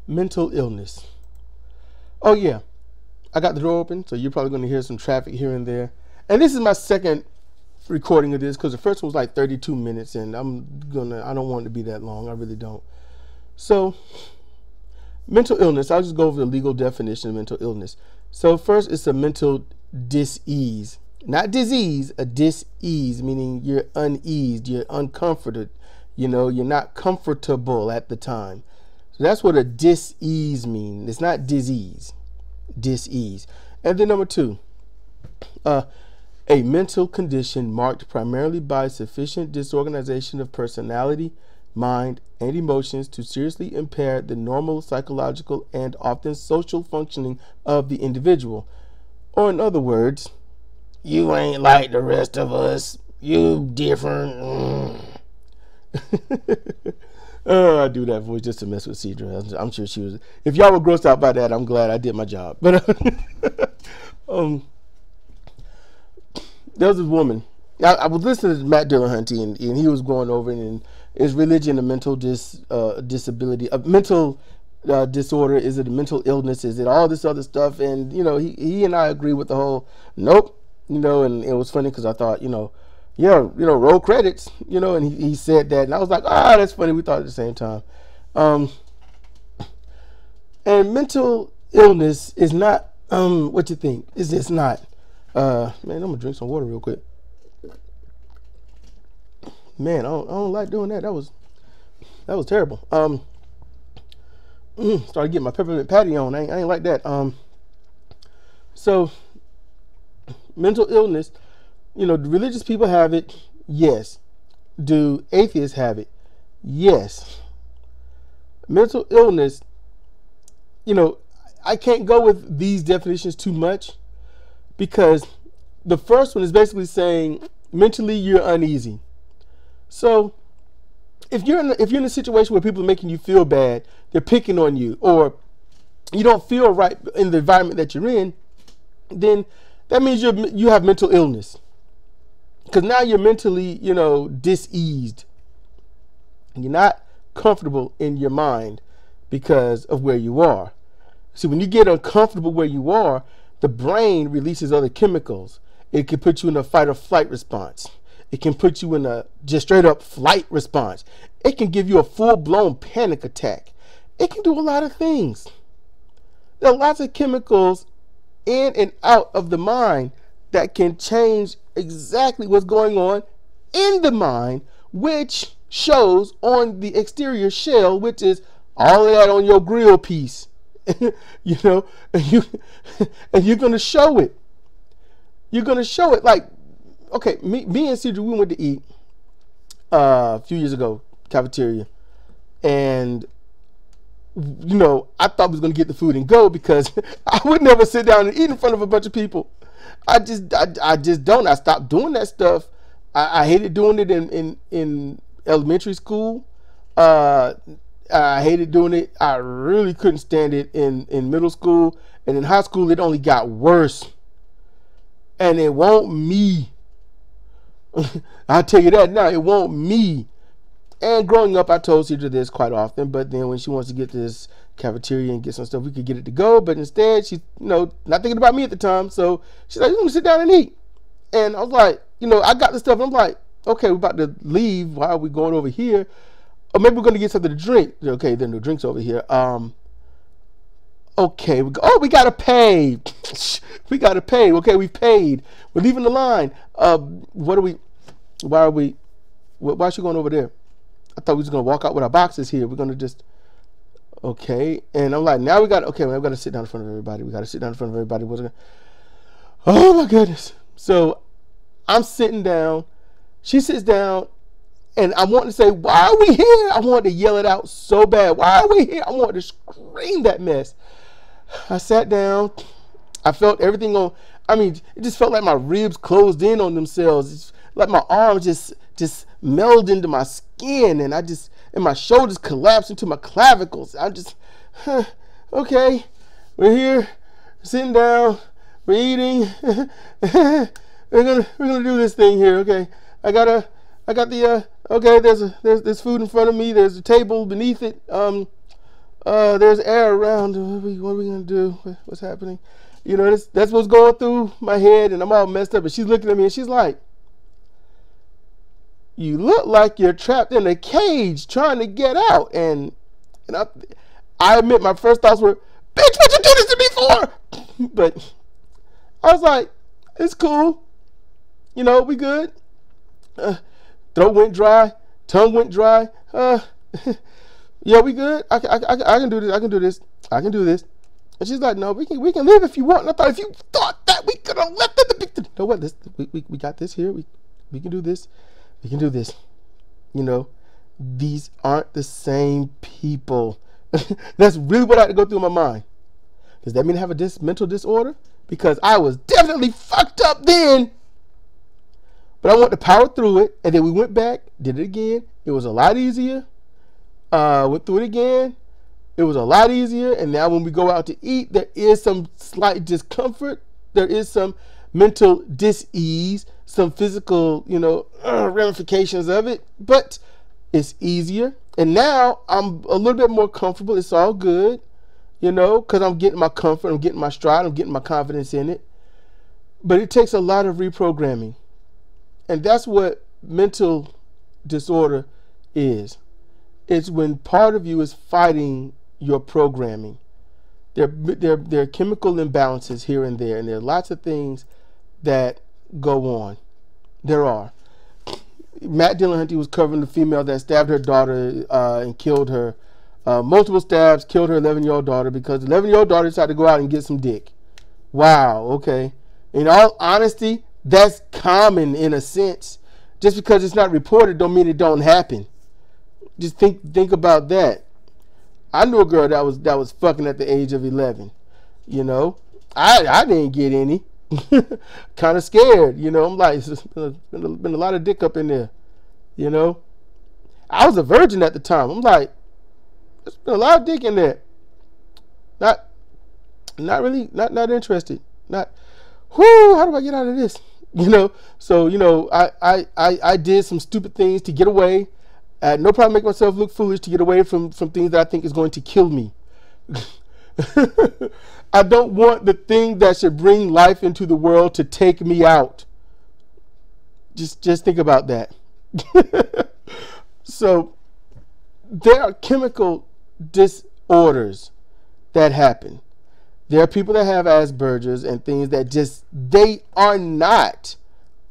mental illness. Oh yeah, I got the door open, so you're probably going to hear some traffic here and there. And this is my second recording of this because the first one was like 32 minutes, and I don't want it to be that long. I really don't. So, mental illness. I'll just go over the legal definition of mental illness. So first, it's a mental dis-ease, not disease, a dis-ease, meaning you're uneased, you're uncomforted. You know, you're not comfortable at the time. So that's what a dis-ease means. It's not disease, dis-ease. And then number two, a mental condition marked primarily by sufficient disorganization of personality, mind, and emotions to seriously impair the normal psychological and often social functioning of the individual. Or in other words, you ain't like the rest of us. You different. I do that voice just to mess with Sidra. I'm sure she was. If y'all were grossed out by that, I'm glad I did my job. But there was this woman. I was listening to Matt Dillahunty, and he was going over it, and is religion a mental disability, a mental disorder? Is it a mental illness? Is it all this other stuff? And you know, he and I agree with the whole nope. You know, and it was funny because I thought, roll credits, and he said that, and I was like, that's funny. We thought at the same time. And mental illness is not what you think. It's just not. Man, I'm gonna drink some water real quick. Man, I don't like doing that. That was terrible. Started getting my peppermint patty on. I ain't like that. So mental illness, do religious people have it? Yes. Do atheists have it? Yes. Mental illness, I can't go with these definitions too much because the first one is basically saying mentally you're uneasy. So if you're in a situation where people are making you feel bad, they're picking on you, or you don't feel right in the environment that you're in, then that means you have mental illness. Because now you're mentally, diseased. You're not comfortable in your mind because of where you are. See, when you get uncomfortable where you are, the brain releases other chemicals. It can put you in a fight or flight response. It can put you in a just straight up flight response. It can give you a full-blown panic attack. It can do a lot of things. There are lots of chemicals in and out of the mind that can change exactly what's going on in the mind, which shows on the exterior shell, which is all of that on your grill piece. And you're going to show it. You're going to show it. Like, okay, me and Sidra, we went to eat a few years ago, cafeteria, and I thought we was gonna get the food and go because I would never sit down and eat in front of a bunch of people. I just don't. I stopped doing that stuff. I hated doing it in elementary school. I hated doing it. I really couldn't stand it in middle school, and in high school it only got worse. And it won't me. I'll tell you that now. It won't me. And growing up, I told Sidra this quite often, but then when she wants to get to this cafeteria and get some stuff, we could get it to go. But instead, she's, not thinking about me at the time. So she's like, "You want to sit down and eat?" And I was like, I got the stuff. And I'm like, okay, we're about to leave. Why are we going over here? Or maybe we're going to get something to drink. Okay, there are no drinks over here. Okay, we got to pay. We got to pay. Okay, we paid. We're leaving the line. Why is she going over there? I thought we was going to walk out with our boxes here. We're going to just, okay. And I'm like, now we got to sit down in front of everybody. We got to sit down in front of everybody. Oh my goodness. So I'm sitting down. She sits down. And I want to say, why are we here? I wanted to yell it out so bad. Why are we here? I wanted to scream that mess. I sat down. I felt everything it just felt like my ribs closed in on themselves. It's like my arms just melded into my skin, and my shoulders collapsed into my clavicles. I just, okay, we're here, sitting down, we're eating. we're gonna do this thing here. Okay, I got the okay. There's food in front of me. There's a table beneath it. there's air around. What are we gonna do? What's happening? You know, that's what's going through my head, and I'm all messed up. And she's looking at me, and she's like, "You look like you're trapped in a cage trying to get out." And I admit my first thoughts were, "Bitch, what you do this to me for?" But I was like, "It's cool. You know, we good." Throat went dry, tongue went dry. Yeah, we good. I can do this. I can do this. I can do this. And she's like, "No, we can live if you want." And I thought, if you thought that, we could have left it. You know what? We got this here. We can do this. We can do this. You know, these aren't the same people. That's really what I had to go through my mind. Does that mean I have a mental disorder? Because I was definitely fucked up then. But I wanted to power through it. And then we went back, did it again. It was a lot easier. Went through it again. It was a lot easier. And now when we go out to eat, there is some slight discomfort. There is some mental dis-ease, some physical, you know, ramifications of it. But it's easier. And now I'm a little bit more comfortable. It's all good, you know, because I'm getting my comfort. I'm getting my stride. I'm getting my confidence in it. But it takes a lot of reprogramming. And that's what mental disorder is. It's when part of you is fighting your programming. There are chemical imbalances here and there, and there are lots of things that go on. There are. Matt Dillahunty was covering the female that stabbed her daughter and killed her. Multiple stabs, killed her 11-year-old daughter because the 11-year-old daughter decided to go out and get some dick. Wow, okay. In all honesty, that's common in a sense. Just because it's not reported don't mean it don't happen. Just think about that. I knew a girl that was fucking at the age of 11. You know, I didn't get any. Kind of scared. You know, I'm like, there's been a lot of dick up in there. You know, I was a virgin at the time. I'm like, there's been a lot of dick in there. Not really, not interested. Not. Whoo! How do I get out of this? You know. So you know, I did some stupid things to get away. I had no problem making myself look foolish to get away from things that I think is going to kill me. I don't want the thing that should bring life into the world to take me out. Just think about that. So there are chemical disorders that happen. There are people that have Asperger's and things that they are not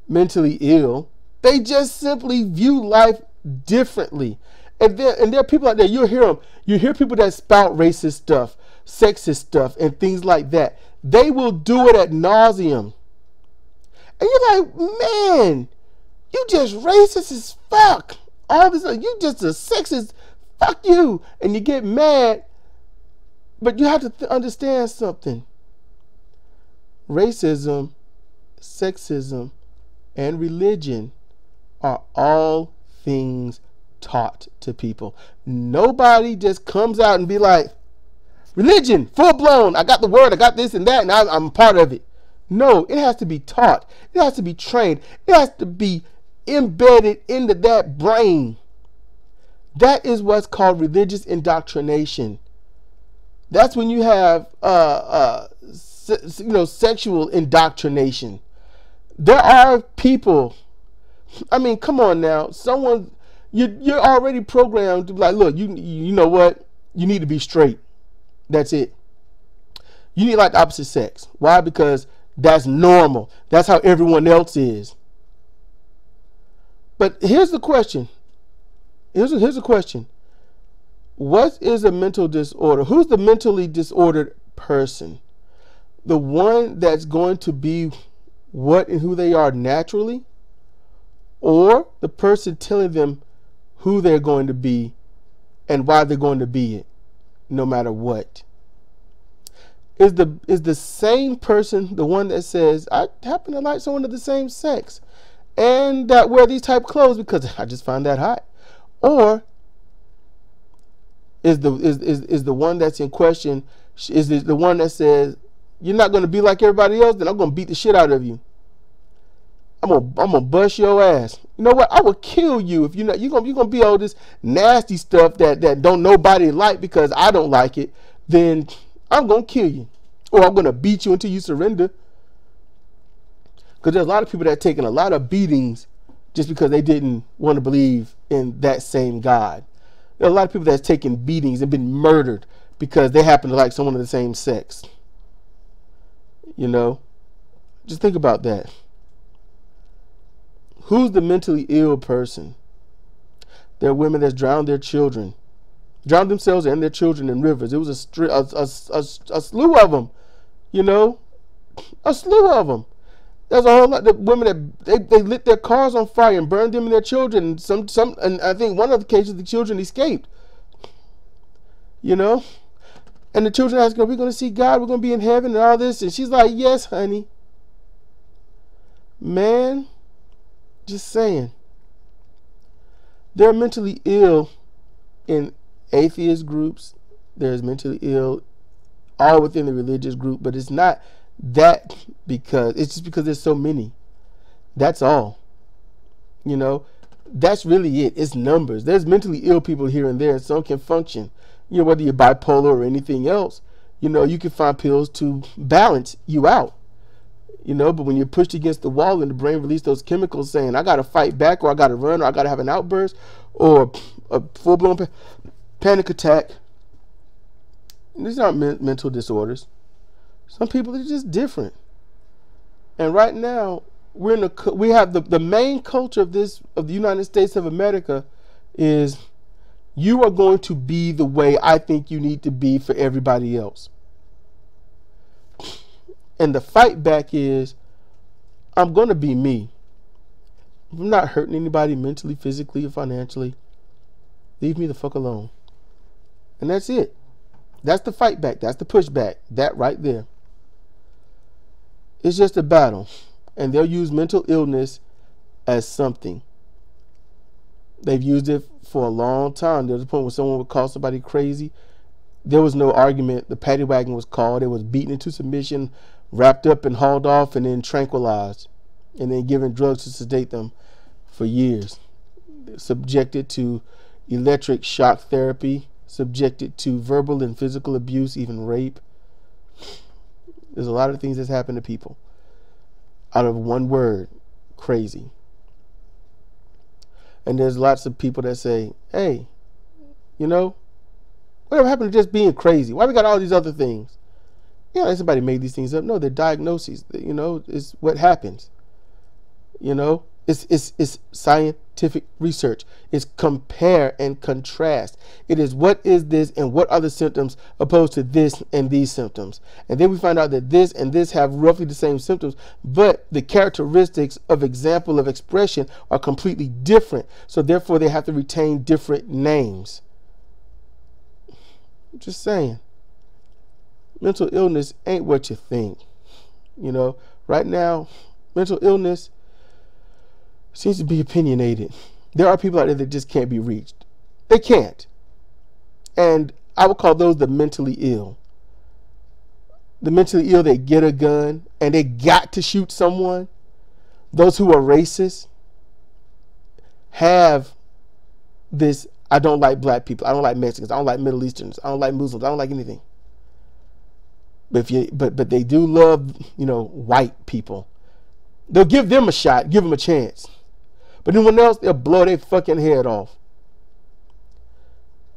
mentally ill. They just simply view life differently. And there are people out there, you'll hear them. You hear people that spout racist stuff, sexist stuff, and things like that. They will do it ad nauseum. And you're like, man, you just racist as fuck. All this, you just a sexist. Fuck you. And you get mad. But you have to understand something. Racism, sexism, and religion are all things taught to people. Nobody just comes out and be like, religion, full blown, I got the word, I got this and that, and I'm a part of it. No, it has to be taught. It has to be trained. It has to be embedded into that brain. That is what's called religious indoctrination. That's when you have sexual indoctrination. There are people, I mean, come on now, you're already programmed to be like, look, you know what, you need to be straight. That's it. You need like the opposite sex. Why? Because that's normal. That's how everyone else is. But here's the question. Here's a question. What is a mental disorder? Who's the mentally disordered person? The one that's going to be what and who they are naturally? Or the person telling them who they're going to be and why they're going to be it, no matter what? Is the same person the one that says, I happen to like someone of the same sex and that wear these type of clothes because I just find that hot? Or is the one that's in question, is the one that says, you're not going to be like everybody else, then I'm going to beat the shit out of you. I'm gonna bust your ass. You know what? I will kill you if you're gonna be all this nasty stuff that don't nobody like because I don't like it. Then I'm gonna kill you, or I'm gonna beat you until you surrender. Because there's a lot of people that are taking a lot of beatings just because they didn't want to believe in that same God. There are a lot of people that's taken beatings and been murdered because they happen to like someone of the same sex. You know, just think about that. Who's the mentally ill person? There are women that's drowned their children, drowned themselves and their children in rivers. It was a slew of them, you know, a slew of them. There's a whole lot of women that they lit their cars on fire and burned them and their children. And I think one of the cases the children escaped. You know, and the children ask her, "We're going to see God. We're going to be in heaven and all this," and she's like, "Yes, honey." Man. Just saying. They're mentally ill in atheist groups. There's mentally ill all within the religious group, but it's not that it's just because there's so many. That's all. You know, that's really it. It's numbers. There's mentally ill people here and there, and some can function. You know, whether you're bipolar or anything else, you know, you can find pills to balance you out. You know, but when you're pushed against the wall and the brain releases those chemicals saying, I got to fight back, or I got to run, or I got to have an outburst, or a full-blown panic attack. These aren't mental disorders. Some people are just different. And right now, we have the main culture of the United States of America is you are going to be the way I think you need to be for everybody else. And the fight back is, I'm going to be me. I'm not hurting anybody mentally, physically, or financially. Leave me the fuck alone. And that's it. That's the fight back. That's the pushback. That right there. It's just a battle. And they'll use mental illness as something. They've used it for a long time. There's a point where someone would call somebody crazy. There was no argument. The paddy wagon was called. It was beaten into submission, wrapped up and hauled off, and then tranquilized, and then given drugs to sedate them for years. Subjected to electric shock therapy, subjected to verbal and physical abuse, even rape. There's a lot of things that's happened to people out of one word: crazy. And there's lots of people that say, hey, you know, whatever happened to just being crazy? Why we got all these other things? Yeah, somebody made these things up. No, they're diagnoses. You know, it's what happens. You know, it's scientific research. It's compare and contrast. It is what is this and what are the symptoms opposed to this and these symptoms. And then we find out that this and this have roughly the same symptoms, but the characteristics of example of expression are completely different. So therefore they have to retain different names. I'm just saying. Mental illness ain't what you think. You know, right now, mental illness seems to be opinionated. There are people out there that just can't be reached. They can't. And I would call those the mentally ill. The mentally ill, they get a gun and they got to shoot someone. Those who are racist have this, I don't like black people, I don't like Mexicans, I don't like Middle Easterns, I don't like Muslims, I don't like anything. But but they do love, you know, white people. They'll give them a shot, give them a chance. But anyone else, they'll blow their fucking head off.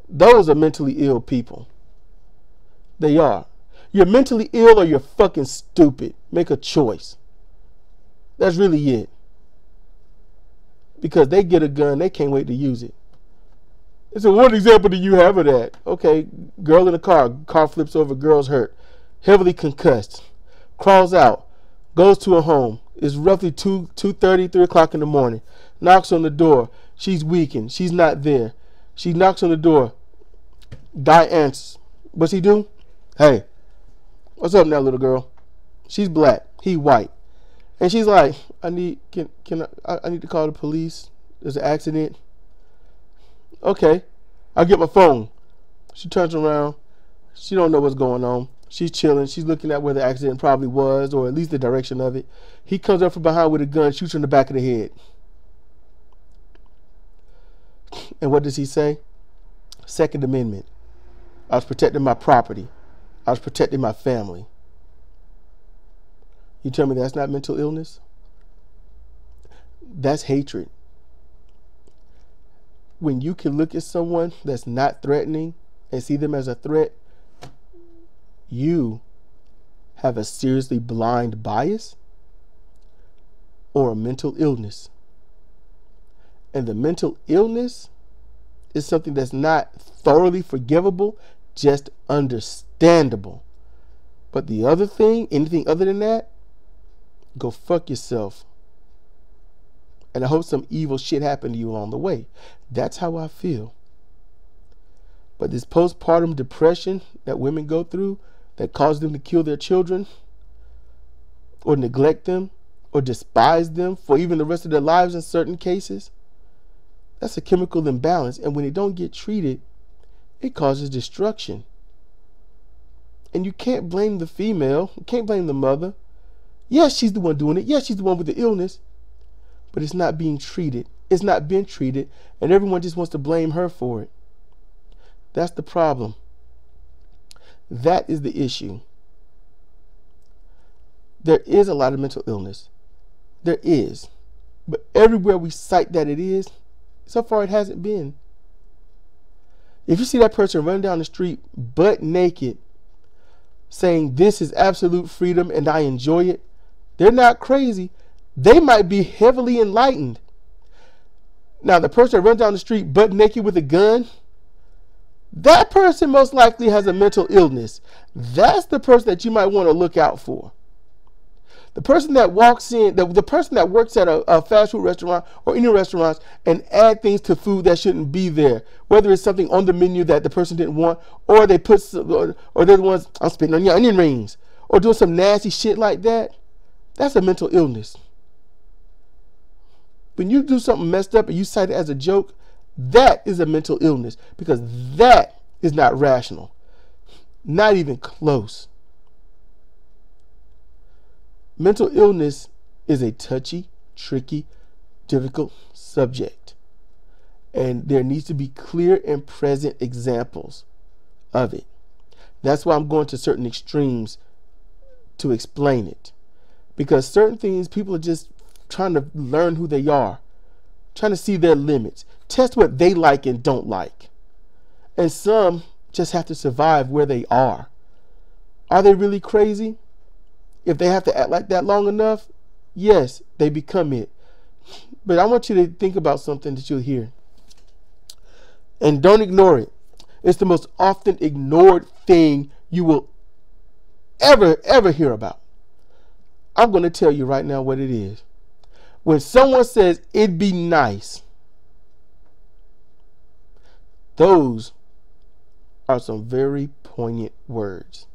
Those are mentally ill people. They are. You're mentally ill or you're fucking stupid. Make a choice. That's really it. Because they get a gun, they can't wait to use it. So what example do you have of that? Okay, girl in a car flips over, girl's hurt. Heavily concussed, crawls out, goes to her home. It's roughly 2:30, 3 o'clock in the morning. Knocks on the door. She's weakened. She's not there. She knocks on the door. Guy answers. What's he do? Hey, what's up now, little girl? She's black. He white. And she's like, I need to call the police. There's an accident. Okay, I'll get my phone. She turns around. She don't know what's going on. She's chilling. She's looking at where the accident probably was, or at least the direction of it. He comes up from behind with a gun, shoots her in the back of the head. And what does he say? Second Amendment. I was protecting my property. I was protecting my family. You tell me that's not mental illness? That's hatred. When you can look at someone that's not threatening and see them as a threat, you have a seriously blind bias or a mental illness. And the mental illness is something that's not thoroughly forgivable, just understandable. But the other thing, anything other than that, go fuck yourself. And I hope some evil shit happened to you along the way. That's how I feel. But this postpartum depression that women go through that causes them to kill their children or neglect them or despise them for even the rest of their lives in certain cases, that's a chemical imbalance. And when it don't get treated, it causes destruction. And you can't blame the female. You can't blame the mother. Yes, she's the one doing it. Yes, she's the one with the illness. But it's not being treated. It's not being treated. And everyone just wants to blame her for it. That's the problem. That is the issue. There is a lot of mental illness. There is. But everywhere we cite that it is, so far it hasn't been. If you see that person run down the street butt naked, saying this is absolute freedom and I enjoy it, they're not crazy. They might be heavily enlightened. Now, the person that runs down the street butt naked with a gun, that person most likely has a mental illness. That's the person that you might want to look out for. The person that walks in, the person that works at a fast food restaurant or any restaurants and add things to food that shouldn't be there, whether it's something on the menu that the person didn't want, or they put, or they're the ones, I'm spitting on your onion rings, or doing some nasty shit like that, that's a mental illness. When you do something messed up and you cite it as a joke, that is a mental illness, because that is not rational. Not even close. Mental illness is a touchy, tricky, difficult subject. And there needs to be clear and present examples of it. That's why I'm going to certain extremes to explain it. Because certain things, people are just trying to learn who they are, trying to see their limits, test what they like and don't like. And some just have to survive where they are. Are they really crazy? If they have to act like that long enough, yes, they become it. But I want you to think about something that you'll hear. And don't ignore it. It's the most often ignored thing you will ever hear about. I'm going to tell you right now what it is. When someone says it'd be nice, those are some very poignant words.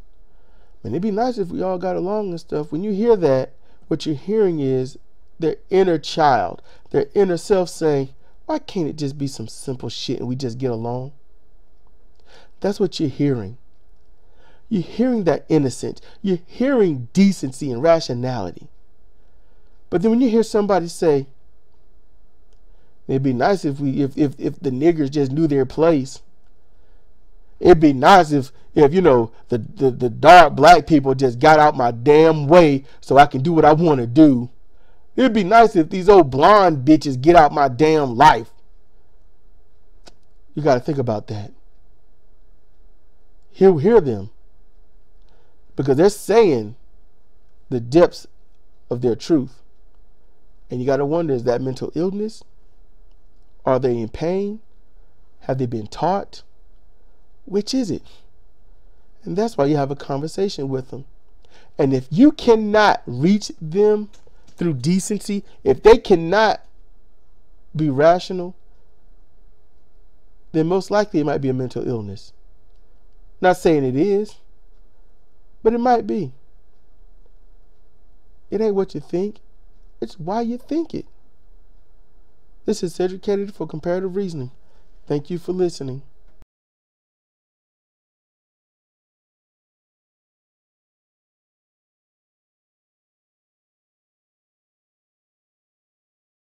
And it'd be nice if we all got along and stuff. When you hear that, what you're hearing is their inner child, their inner self saying, why can't it just be some simple shit and we just get along? That's what you're hearing. You're hearing that innocence. You're hearing decency and rationality. But then when you hear somebody say, it'd be nice if the niggers just knew their place. It'd be nice if you know, the dark black people just got out my damn way so I can do what I want to do. It'd be nice if these old blonde bitches get out my damn life. You got to think about that. Hear them. Because they're saying the depths of their truth. And you got to wonder, is that mental illness? Are they in pain? Have they been taught? Which is it? And that's why you have a conversation with them. And if you cannot reach them through decency, if they cannot be rational, then most likely it might be a mental illness. Not saying it is, but it might be. It ain't what you think. It's why you think it. This is Sidra for Comparative Reasoning. Thank you for listening.